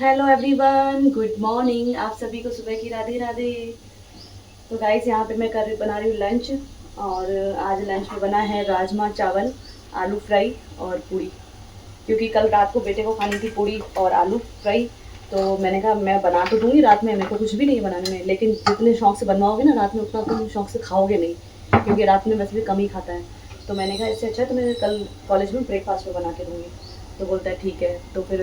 Hello everyone, good morning. आप सभी को सुबह की राधे राधे। तो गाइस, यहाँ पे मैं बना रही हूँ लंच। और आज लंच में बना है राजमा चावल, आलू फ्राई और पूड़ी। क्योंकि कल रात को बेटे को खानी थी पूड़ी और आलू फ्राई, तो मैंने कहा मैं बना तो दूँगी रात में, मेरे को कुछ भी नहीं बनाने में, लेकिन जितने शौक से बनवाओगे ना रात में उतना तुम शौक से खाओगे नहीं, क्योंकि रात में वैसे भी कम ही खाता है। तो मैंने कहा इससे अच्छा तो मैं कल कॉलेज में ब्रेकफास्ट में बना के दूँगी। तो बोलता है ठीक है। तो फिर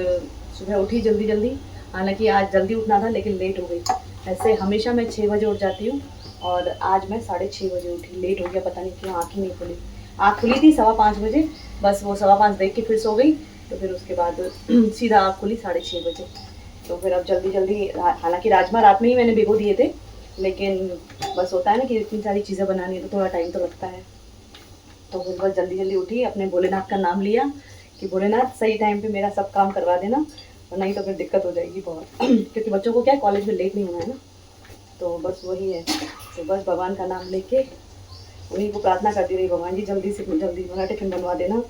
सुबह उठी जल्दी जल्दी। हालांकि आज जल्दी उठना था लेकिन लेट हो गई। ऐसे हमेशा मैं 6 बजे उठ जाती हूँ, और आज मैं 6:30 बजे उठी। लेट हो गया, पता नहीं क्यों, आँख ही नहीं खुली। आँख खुली थी 5:15 बजे, बस वो 5:15 देख के फिर सो गई। तो फिर उसके बाद सीधा आँख खुली 6:30 बजे। तो फिर अब जल्दी जल्दी, हालांकि राजमा रात में ही मैंने भिगो दिए थे, लेकिन बस होता है ना कि इतनी सारी चीज़ें बनानी है तो थोड़ा टाइम तो लगता है। तो फिर बस जल्दी जल्दी उठी, अपने भोलेनाथ का नाम लिया कि भोलेनाथ सही टाइम पे मेरा सब काम करवा देना, और नहीं तो फिर दिक्कत हो जाएगी बहुत क्योंकि बच्चों को क्या है, कॉलेज में लेट नहीं होना है ना। तो बस वही है। तो बस भगवान का नाम लेके उन्हीं को प्रार्थना करती रही, भगवान जी जल्दी से जल्दी मेरा टिफिन बनवा देना,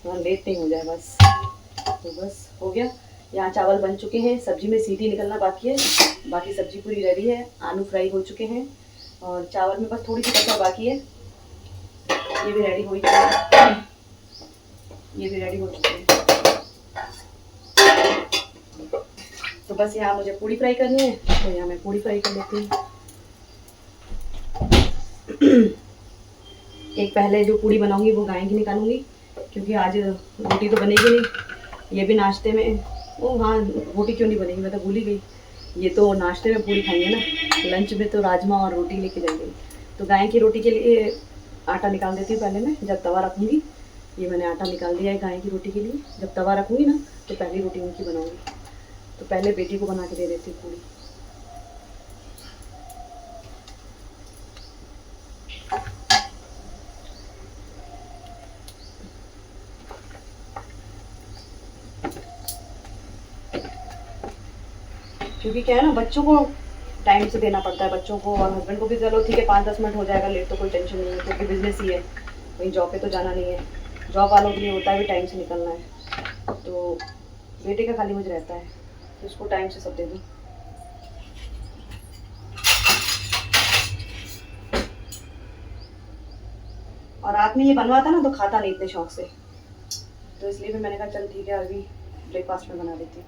वहाँ लेट नहीं हो जाए बस। तो बस हो गया। यहाँ चावल बन चुके हैं, सब्जी में सीटी निकलना बाकी है, बाकी सब्जी पूरी रेडी है। आलू फ्राई हो चुके हैं और चावल में बस थोड़ी सी कसर बाकी है। ये भी रेडी हो ही चुके हैं, ये भी रेडी हो चुके हैं। तो बस यहाँ मुझे पूड़ी फ्राई करनी है, तो यहाँ मैं पूड़ी फ्राई कर लेती हूँ। एक पहले जो पूड़ी बनाऊंगी वो गाय की निकालूंगी, क्योंकि आज रोटी तो बनेगी नहीं। ये भी नाश्ते में, ओ हाँ, रोटी क्यों नहीं बनेगी, मैं तो भूल ही गई। ये तो नाश्ते में पूड़ी खाएंगे ना, लंच में तो राजमा और रोटी लेके जाएंगे। तो गाय की रोटी के लिए आटा निकाल देती हूँ पहले मैं, जब तवा रखूँगी। ये मैंने आटा निकाल दिया है गाय की रोटी के लिए, जब तवा रखूँगी ना तो पहली रोटी उनकी बनाऊँगी। तो पहले बेटी को बना के दे देती हूँ पूड़ी। क्योंकि क्या है ना, बच्चों को टाइम से देना पड़ता है, बच्चों को और हस्बैंड को भी। चलो ठीक है, 5-10 मिनट हो जाएगा लेट तो कोई टेंशन नहीं है, क्योंकि बिजनेस ही है, कहीं जॉब पे तो जाना नहीं है। जॉब वालों के लिए होता है भी टाइम से निकलना है। तो बेटे का खाली मुझे रहता है, तो उसको टाइम से सब दे दूँ। और रात में ये बनवा था ना तो खाता नहीं इतने शौक से, तो इसलिए भी मैंने कहा चल ठीक है अभी ब्रेकफास्ट में बना देती हूँ।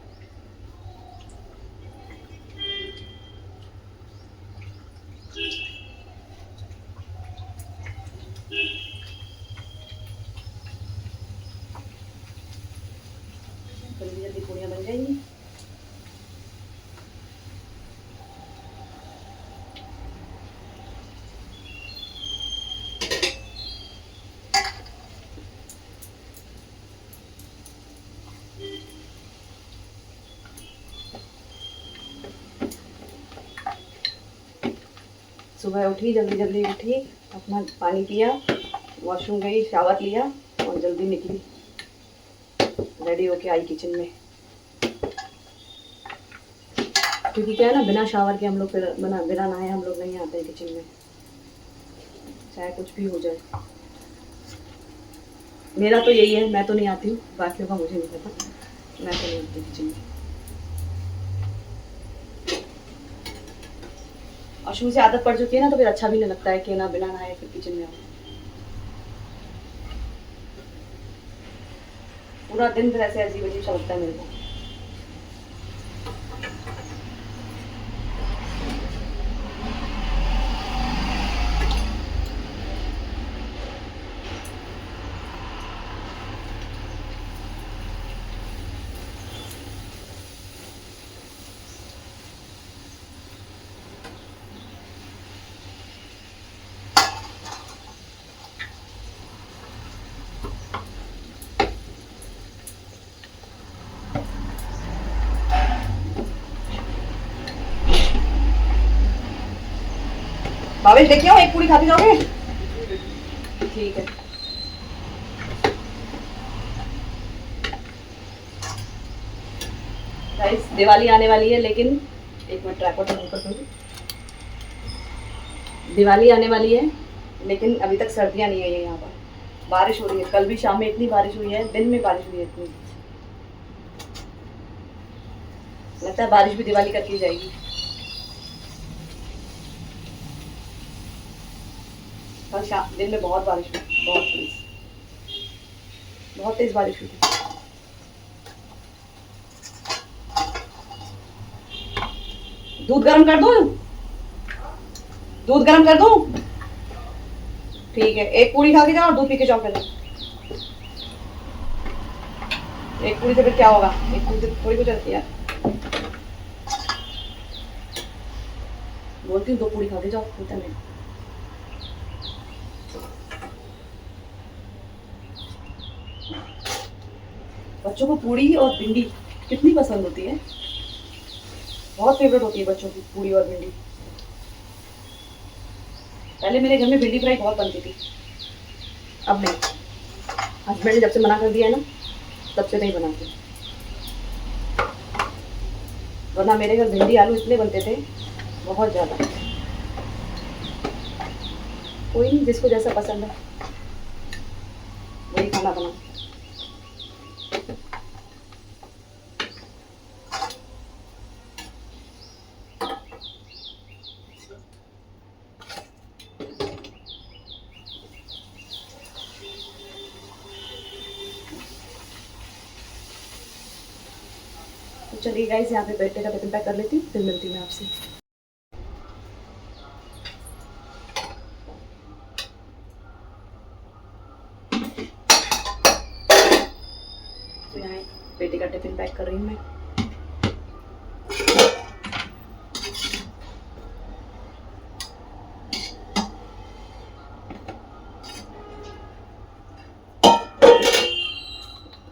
जल्दी जल्दी पूड़ियाँ बन जाएंगी। सुबह उठी, जल्दी जल्दी उठी, अपना पानी पिया, वॉशरूम गई, शावर लिया और जल्दी निकली, रेडी होके आई किचन में। क्योंकि क्या है ना, बिना शावर के हम लोग फिर बिना नहाए हम लोग नहीं आते हैं किचन में, चाहे कुछ भी हो जाए। मेरा तो यही है, मैं तो नहीं आती हूँ, बाकियों का मुझे नहीं पता, मैं तो नहीं आती किचन में। और शुरू से आदत पड़ चुकी है ना, तो फिर अच्छा भी नहीं लगता है कि ना बिना नहाए फिर किचन में आओ। पूरा दिन फिर ऐसे अजीब अजीब सा लगता है मेरे को। भावेश देखिए, आओ, एक पूरी खाती जाओगे? ठीक है। गाइस, दिवाली आने वाली है, लेकिन एक मिनट ट्राइपॉड ऑन कर दूँ। दिवाली आने वाली है, लेकिन अभी तक सर्दियाँ नहीं आई है यहाँ पर। बारिश हो रही है, कल भी शाम में इतनी बारिश हुई है, दिन में बारिश हुई है इतनी। लगता है बारिश भी दिवाली करके जाएगी। कल शाम दिन में बहुत बारिश हुई, बहुत तेज बारिश हुई थी। दूध गर्म कर दूं? दूध गर्म कर दूं? ठीक है, एक पूरी खा के जाओ और दूध पी के जाओ पहले। एक पूरी से फिर क्या होगा, एक पूरी से थोड़ी कुछ चलती है। बोलती हूँ 2 पूरी खा के जाओ, होता नहीं। बच्चों को पूड़ी और भिंडी कितनी पसंद होती है, बहुत फेवरेट होती है बच्चों की पूड़ी और भिंडी। पहले मेरे घर में भिंडी फ्राई बहुत बनती थी, अब नहीं। हस्बैंड ने जब से मना कर दिया है ना, तब से नहीं बनाती। वरना मेरे घर भिंडी आलू इतने बनते थे, बहुत ज़्यादा। कोई नहीं, जिसको जैसा पसंद है वही खाना बना। तो चलिए गाइस, यहाँ पे बेटे का टिफिन पैक कर लेती हूँ, फिर मिलती हूँ मैं आपसे। तो यहाँ बेटे का टिफिन पैक कर रही हूँ मैं।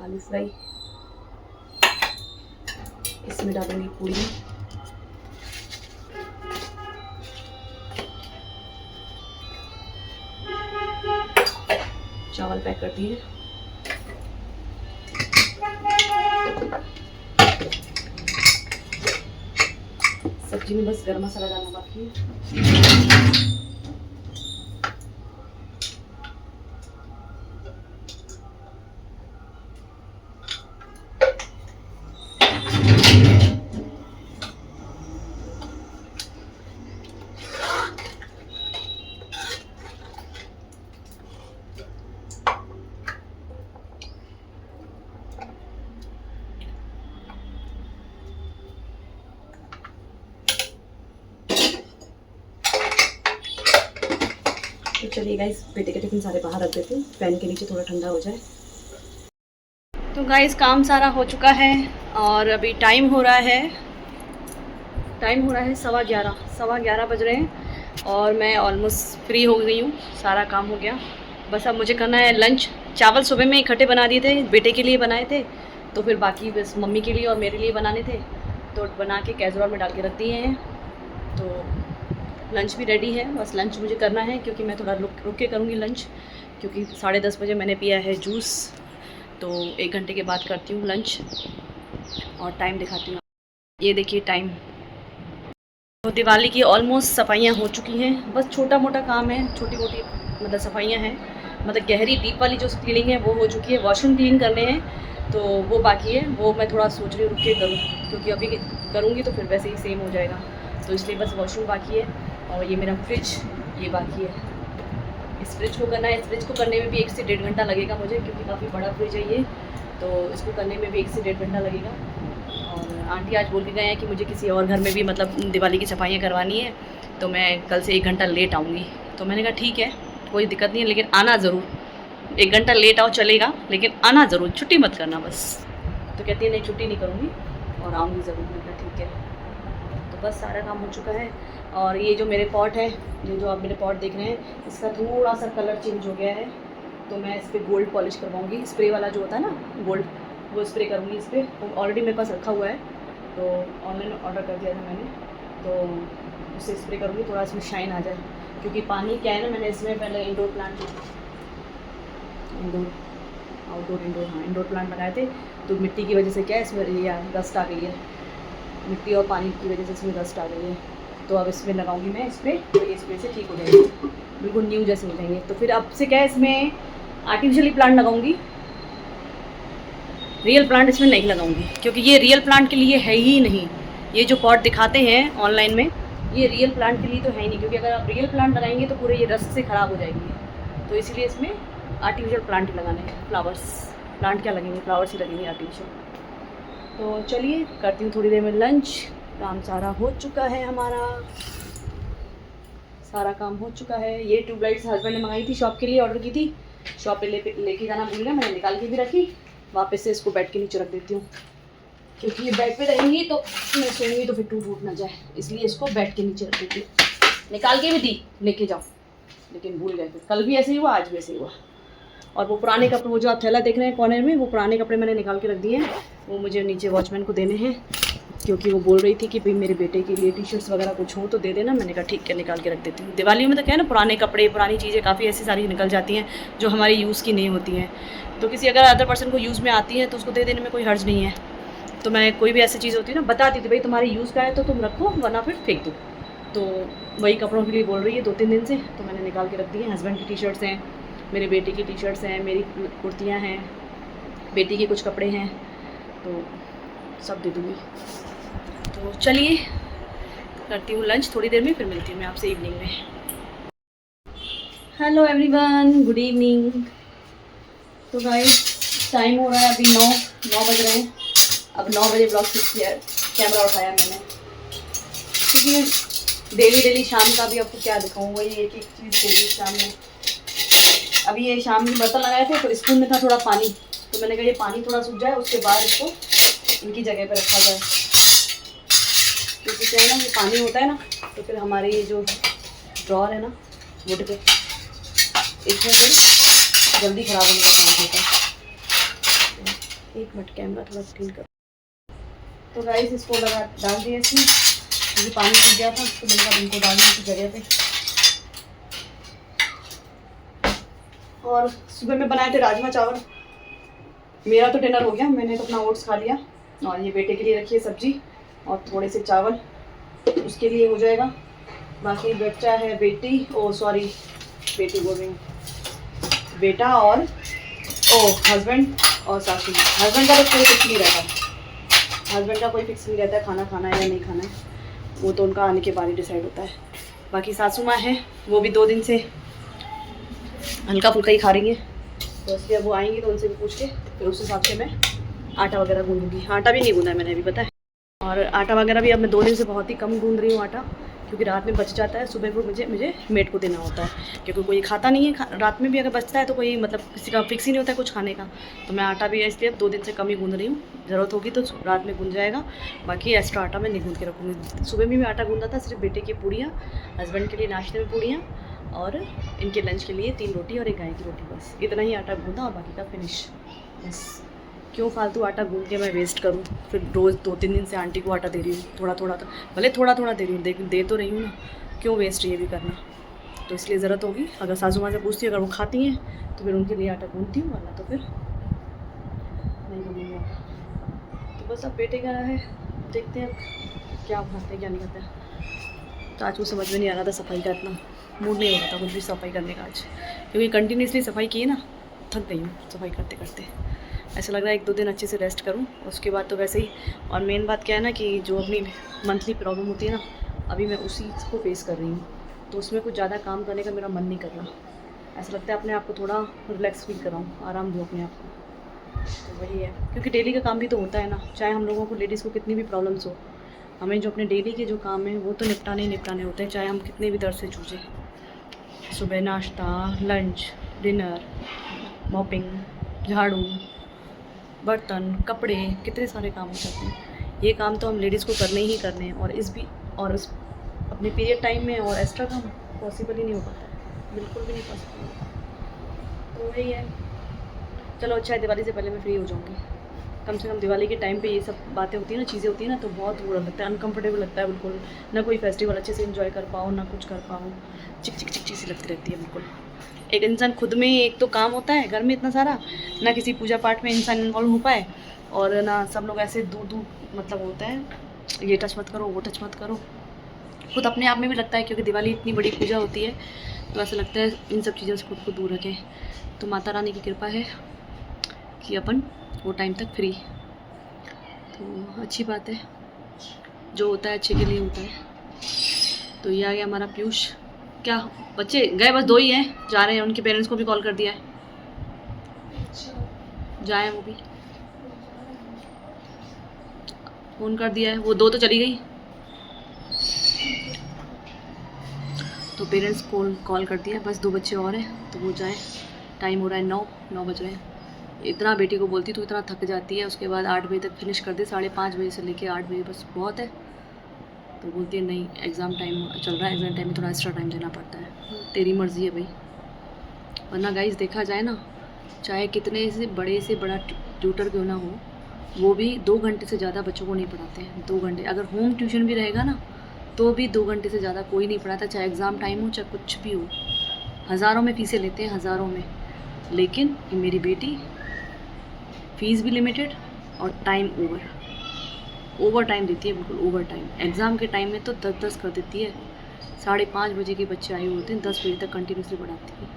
आलू फ्राई, इसमें डालूंगी पूरी। चावल पैक कर दिए। सब्जी में बस गरम मसाला डालना बाकी है। तो चलिए गाइस, बेटे के टिफिन सारे बाहर रख देते हैं, फैन के नीचे थोड़ा ठंडा हो जाए। तो गाइस, काम सारा हो चुका है और अभी टाइम हो रहा है 11:15 बज रहे हैं और मैं ऑलमोस्ट फ्री हो गई हूँ। सारा काम हो गया, बस अब मुझे करना है लंच। चावल सुबह में इकट्ठे बना दिए थे, बेटे के लिए बनाए थे, तो फिर बाकी बस मम्मी के लिए और मेरे लिए बनाने थे, तो बना के कैसरोल में डाल के रख दिए हैं। तो लंच भी रेडी है, बस लंच मुझे करना है क्योंकि मैं थोड़ा रुक के करूँगी लंच, क्योंकि 10:30 बजे मैंने पिया है जूस, तो 1 घंटे के बाद करती हूँ लंच। और टाइम दिखाती हूँ, ये देखिए टाइम। तो दिवाली की ऑलमोस्ट सफाइयाँ हो चुकी हैं, बस छोटा मोटा काम है, छोटी मोटी मतलब सफाइयाँ हैं। मतलब गहरी डीप वाली जो क्लीनिंग है वो हो चुकी है, वॉशरूम क्लीन करने हैं तो वो बाकी है, वो मैं थोड़ा सोच रही हूँ रुक के करूँ, क्योंकि अभी करूँगी तो फिर वैसे ही सेम हो जाएगा, तो इसलिए बस वॉशरूम बाकी है। और ये मेरा फ्रिज ये बाकी है, इस फ्रिज को करना है। इस फ्रिज को करने में भी 1 से 1.5 घंटा लगेगा मुझे, क्योंकि काफ़ी बड़ा फ्रिज है ये, तो इसको करने में भी 1 से 1.5 घंटा लगेगा। और आंटी आज बोल के गए हैं कि मुझे किसी और घर में भी मतलब दिवाली की सफाइयाँ करवानी है, तो मैं कल से 1 घंटा लेट आऊँगी। तो मैंने कहा ठीक है, कोई दिक्कत नहीं है, लेकिन आना ज़रूर। 1 घंटा लेट आओ चलेगा, लेकिन आना ज़रूर, छुट्टी मत करना बस। तो कहती है नहीं छुट्टी नहीं करूँगी और आऊँगी ज़रूर। मैंने कहा ठीक है। तो बस सारा काम हो चुका है। और ये जो मेरे पॉट है, ये जो आप मेरे पॉट देख रहे हैं, इसका थोड़ा सा कलर चेंज हो गया है, तो मैं इस पर गोल्ड पॉलिश करवाऊँगी। स्प्रे वाला जो होता है ना गोल्ड, वो स्प्रे करूँगी इस पर। तो ऑलरेडी मेरे पास रखा हुआ है, तो ऑनलाइन ऑर्डर कर दिया था मैंने, तो उससे स्प्रे करूँगी, थोड़ा इसमें शाइन आ जाए। क्योंकि पानी क्या है ना, मैंने इसमें पहले इंडोर प्लांट इंडोर प्लांट लगाए थे, तो मिट्टी की वजह से क्या है इसमें ये डस्ट आ गई है, मिट्टी और पानी की वजह से इसमें डस्ट आ गई है। तो अब इसमें लगाऊंगी मैं स्प्रे, तो ये स्प्रे से ठीक हो जाएगी, बिल्कुल न्यू जैसे हो जाएंगे। तो फिर अब से क्या है, इसमें आर्टिफिशियली प्लांट लगाऊंगी, रियल प्लांट इसमें नहीं लगाऊंगी, क्योंकि ये रियल प्लांट के लिए है ही नहीं। ये जो पॉट दिखाते हैं ऑनलाइन में, ये रियल प्लांट के लिए तो है ही नहीं, क्योंकि अगर आप रियल प्लांट लगाएंगे तो पूरे ये रस्ट से ख़राब हो जाएंगे। तो इसीलिए इसमें आर्टिफिशियल प्लांट ही लगाने हैं, फ्लावर्स। प्लांट क्या लगेंगे, फ्लावर्स ही लगेंगे आर्टिफिशियल। तो चलिए करती हूँ थोड़ी देर में लंच। काम सारा हो चुका है, हमारा सारा काम हो चुका है। ये ट्यूबलाइट्स हस्बैंड ने मंगाई थी, शॉप के लिए ऑर्डर की थी, शॉप पे लेके जाना भूल गया, मैंने निकाल के भी रखी। वापस से इसको बेड के नीचे रख देती हूँ, क्योंकि ये बेड पे रहेंगी तो मैं सोऊंगी तो फिर टूट ना जाए, इसलिए इसको बेड के नीचे रख देती हूँ। निकाल के भी दी लेके जाओ, लेकिन भूल गए फिर। कल भी ऐसे ही हुआ, आज भी ऐसे ही हुआ। और वो पुराने कपड़े, वो जो आप थैला देख रहे हैं कॉर्नर में, वो पुराने कपड़े मैंने निकाल के रख दिए हैं। वो मुझे नीचे वॉचमैन को देने हैं, क्योंकि वो बोल रही थी कि भाई मेरे बेटे के लिए टी शर्ट्स वगैरह कुछ हो तो दे देना। मैंने कहा ठीक है, निकाल के रख देती हूँ। दिवाली में तो क्या है ना, पुराने कपड़े, पुरानी चीज़ें काफ़ी ऐसी सारी निकल जाती हैं जो हमारी यूज़ की नहीं होती हैं। तो किसी अगर अदर पर्सन को यूज़ में आती है तो उसको दे देने में कोई हर्ज नहीं है। तो मैं कोई भी ऐसी चीज़ होती है ना, बता दी थी भाई तुम्हारी यूज़ का है तो तुम रखो, वरना फिर फेंक दो। तो वही कपड़ों के लिए बोल रही है 2-3 दिन से, तो मैंने निकाल के रख दी है। हस्बैंड की टी शर्ट्स हैं, मेरे बेटे की टी शर्ट्स हैं, मेरी कुर्तियाँ हैं, बेटी के कुछ कपड़े हैं, तो सब दे दूँगी। तो चलिए करती हूँ लंच थोड़ी देर में, फिर मिलती हूँ मैं आपसे इवनिंग में। Hello everyone, good evening. तो गाइस टाइम हो रहा है अभी 9 बज रहे हैं। अब 9 बजे ब्लॉग शूट किया, कैमरा उठाया मैंने, क्योंकि डेली शाम का भी आपको क्या दिखाऊँ, वही एक चीज़ डेली शाम में। अभी ये शाम में बर्तन लगाए थे तो स्पून में था थोड़ा पानी, तो मैंने कहा ये पानी थोड़ा सूख जाए, उसके बाद इसको इनकी जगह पर रखा जाए। क्योंकि क्या है ना, ये पानी होता है ना, तो फिर हमारे ये जो ड्रॉर है ना वुड पे, इसमें फिर जल्दी ख़राब होने का चांस होता है। एक मिनट, कैमरा थोड़ा क्लीन कर। तो गाइस इसको डाल दिया इसमें, क्योंकि पानी सूख गया था, तो मैंने कहा इनको डाल दी जगह पे। और सुबह में बनाए थे राजमा चावल। मेरा तो डिनर हो गया, मैंने तो अपना ओट्स खा लिया, और ये बेटे के लिए रखी है सब्जी और थोड़े से चावल, उसके लिए हो जाएगा। बाकी बच्चा है बेटी, बेटी बोल रही हूँ, बेटा और हस्बैंड और सासू माँ। हस्बैंड का तो कोई फिक्स नहीं रहता, हस्बैंड का कोई फिक्स नहीं रहता है खाना खाना है या नहीं खाना है, वो तो उनका आने के बाद ही डिसाइड होता है। बाकी सासू माँ है, वो भी 2 दिन से हल्का फुल्का ही खा रही हैं, तो इसलिए अब वो आएंगी तो उनसे भी पूछ के फिर उस हिसाब से मैं आटा वगैरह गूँधूँगी। आटा भी नहीं गूँधा है मैंने अभी, पता है। और आटा वगैरह भी अब मैं 2 दिन से बहुत ही कम गूँध रही हूँ आटा, क्योंकि रात में बच जाता है, सुबह को मुझे मेड को देना होता है, क्योंकि कोई खाता नहीं है। रात में भी अगर बचता है तो कोई मतलब किसी का फिक्स ही नहीं होता है कुछ खाने का। तो मैं आटा भी इसलिए अब 2 दिन से कम ही गूँध रही हूँ, ज़रूरत होगी तो रात में गूँध जाएगा, बाकी एक्स्ट्रा आटा मैं नहीं गूँध के रखूँगी। सुबह में आटा गूँधा था सिर्फ बेटे की पूड़ियाँ, हस्बैंड के लिए नाश्ते में पूड़ियाँ, और इनके लंच के लिए 3 रोटी और 1 गाय की रोटी, बस इतना ही आटा गूँधा और बाकी का फिनिश। बस क्यों फालतू आटा गूँध के मैं वेस्ट करूँ, फिर रोज़ 2-3 दिन से आंटी को आटा दे रही हूँ, थोड़ा थोड़ा, तो भले थोड़ा थोड़ा दे रही हूँ, लेकिन दे तो रही हूँ ना, क्यों वेस्ट ये भी करना। तो इसलिए ज़रूरत होगी, अगर सासू माँ से पूछती हूँ, अगर वो खाती हैं तो फिर उनके लिए आटा गूँधती हूँ, वाला तो फिर नहीं गूँधूँगा। तो बस अब बेटे का है, देखते हैं क्या खाते हैं क्या नहीं खाते हैं। तो आज को समझ में नहीं आ रहा था सफाई का, इतना मूड नहीं हो रहा था कुछ भी सफाई करने का आज, क्योंकि कंटिन्यूसली सफाई की है ना, थक गई हूँ सफाई करते करते। ऐसा लग रहा है 1-2 दिन अच्छे से रेस्ट करूँ, उसके बाद तो वैसे ही। और मेन बात क्या है ना, कि जो अपनी मंथली प्रॉब्लम होती है ना, अभी मैं उसी को फेस कर रही हूँ, तो उसमें कुछ ज़्यादा काम करने का मेरा मन नहीं कर रहा। ऐसा लगता है अपने आप को थोड़ा रिलैक्स फील कराऊँ, आराम दूँ अपने आप को। तो वही है, क्योंकि डेली का काम भी तो होता है ना, चाहे हम लोगों को लेडीज़ को कितनी भी प्रॉब्लम्स हो, हमें जो अपने डेली के जो काम हैं वो तो निपटाने ही निपटाने होते हैं, चाहे हम कितने भी दर्द से जूझें। सुबह नाश्ता, लंच, डिनर, मॉपिंग, झाड़ू, बर्तन, कपड़े, कितने सारे काम हो जाते हैं। ये काम तो हम लेडीज़ को करने ही करने हैं, और उस अपने पीरियड टाइम में और एक्स्ट्रा काम पॉसिबल ही नहीं हो पाता है, बिल्कुल भी नहीं पॉसिबल। तो वही है, चलो अच्छा है, दिवाली से पहले मैं फ्री हो जाऊँगी। कम से कम दिवाली के टाइम पे ये सब बातें होती हैं ना, चीज़ें होती हैं ना, तो बहुत बुरा लगता है, अनकंफर्टेबल लगता है बिल्कुल। ना कोई फेस्टिवल अच्छे से एंजॉय कर पाओ, ना कुछ कर पाओ, चिक चिक चिक सी लगती रहती है बिल्कुल। एक इंसान खुद में एक तो काम होता है घर में इतना सारा, ना किसी पूजा पाठ में इंसान इन्वॉल्व हो पाए, और ना सब लोग ऐसे दूर दूर मतलब होता है, ये टच मत करो, वो टच मत करो। खुद अपने आप में भी लगता है, क्योंकि दिवाली इतनी बड़ी पूजा होती है, तो ऐसा लगता है इन सब चीज़ों से खुद को दूर रखें। तो माता रानी की कृपा है कि अपन वो टाइम तक फ्री, तो अच्छी बात है। जो होता है अच्छे के लिए होता है। तो ये आ गया हमारा पीयूष। क्या बच्चे गए? बस 2 ही हैं, जा रहे हैं। उनके पेरेंट्स को भी कॉल कर दिया है, जाए वो भी फ़ोन कर दिया है। वो 2 तो चली गई, तो पेरेंट्स कॉल कर दिया है। बस 2 बच्चे और हैं, तो वो जाएँ। टाइम हो रहा है 9 बज रहे हैं। इतना बेटी को बोलती तो इतना थक जाती है, उसके बाद 8 बजे तक फिनिश कर दे। 5:30 बजे से लेके 8 बजे बस बहुत है। तो बोलती है नहीं, एग्ज़ाम टाइम चल रहा है, एग्ज़ाम टाइम में थोड़ा एक्स्ट्रा टाइम देना पड़ता है। तेरी मर्ज़ी है भाई। वरना गाइस देखा जाए ना, चाहे कितने से बड़ा ट्यूटर क्यों ना हो, वो भी 2 घंटे से ज़्यादा बच्चों को नहीं पढ़ाते हैं। 2 घंटे अगर होम ट्यूशन भी रहेगा ना, तो भी 2 घंटे से ज़्यादा कोई नहीं पढ़ाता, चाहे एग्ज़ाम टाइम हो चाहे कुछ भी हो। हज़ारों में फ़ीसें लेते हैं, हज़ारों में। लेकिन ये मेरी बेटी, फ़ीस भी लिमिटेड और टाइम ओवर टाइम देती है, बिल्कुल ओवर टाइम। एग्ज़ाम के टाइम में तो 10-10 कर देती है। 5:30 बजे के बच्चे आए होते हैं, 10 बजे तक कंटिन्यूसली पढ़ाती है।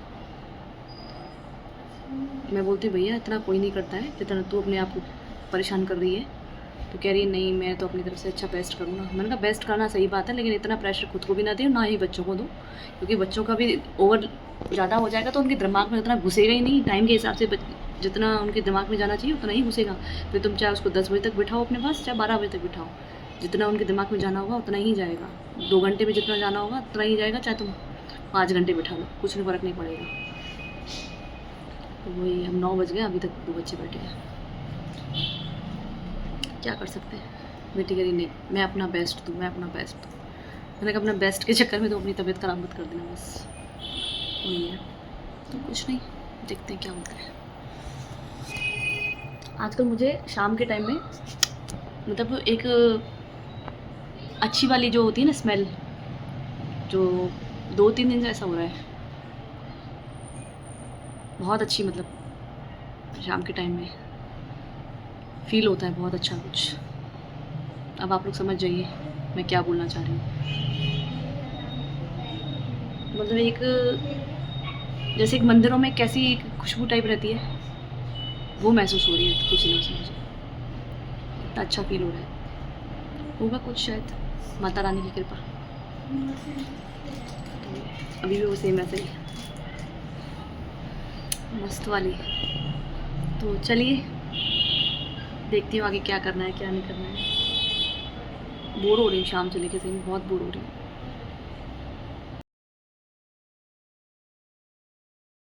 मैं बोलती भैया इतना कोई नहीं करता है जितना तू अपने आप को परेशान कर रही है। तो कह रही है नहीं, मैं तो अपनी तरफ से अच्छा बेस्ट करूँगा। मैंने कहा बेस्ट करना सही बात है, लेकिन इतना प्रेशर खुद को भी ना दे, ना ही बच्चों को दो, क्योंकि बच्चों का भी ओवर ज़्यादा हो जाएगा तो उनके दिमाग में उतना घुसेगा ही नहीं। टाइम के हिसाब से जितना उनके दिमाग में जाना चाहिए उतना ही घुसेगा। फिर तुम चाहे उसको 10 बजे तक बिठाओ अपने पास, चाहे 12 बजे तक बिठाओ, जितना उनके दिमाग में जाना होगा उतना ही जाएगा। 2 घंटे में जितना जाना होगा उतना ही जाएगा, चाहे तुम 5 घंटे बिठा लो, कुछ भी फ़र्क नहीं पड़ेगा। तो वही, हम 9 बज गए, अभी तक 2 बच्चे बैठे हैं। क्या कर सकते हैं। बेटी कह रही नहीं, मैं अपना बेस्ट दूँ, मैं अपना बेस्ट दूँ। मैंने कहा अपना बेस्ट के चक्कर में तो अपनी तबीयत ख़राब मत कर देना, बस वही है। तो कुछ नहीं, देखते हैं क्या होता है। आजकल मुझे शाम के टाइम में मतलब एक अच्छी वाली जो होती है ना स्मेल, जो 2-3 दिन से ऐसा हो रहा है, बहुत अच्छी, मतलब शाम के टाइम में फ़ील होता है बहुत अच्छा कुछ। अब आप लोग समझ जाइए मैं क्या बोलना चाह रही हूँ। मतलब एक जैसे एक मंदिरों में कैसी खुशबू टाइप रहती है, वो महसूस हो रही है कुछ दिनों से मुझे। इतना अच्छा फ़ील हो रहा है, होगा कुछ शायद माता रानी की कृपा। अभी भी वो सेम ऐसे ही मस्त वाली। तो चलिए देखती हूँ आगे क्या करना है क्या नहीं करना है। बोर हो रही हूँ शाम से लेके, सही में बहुत बोर हो रही हूँ।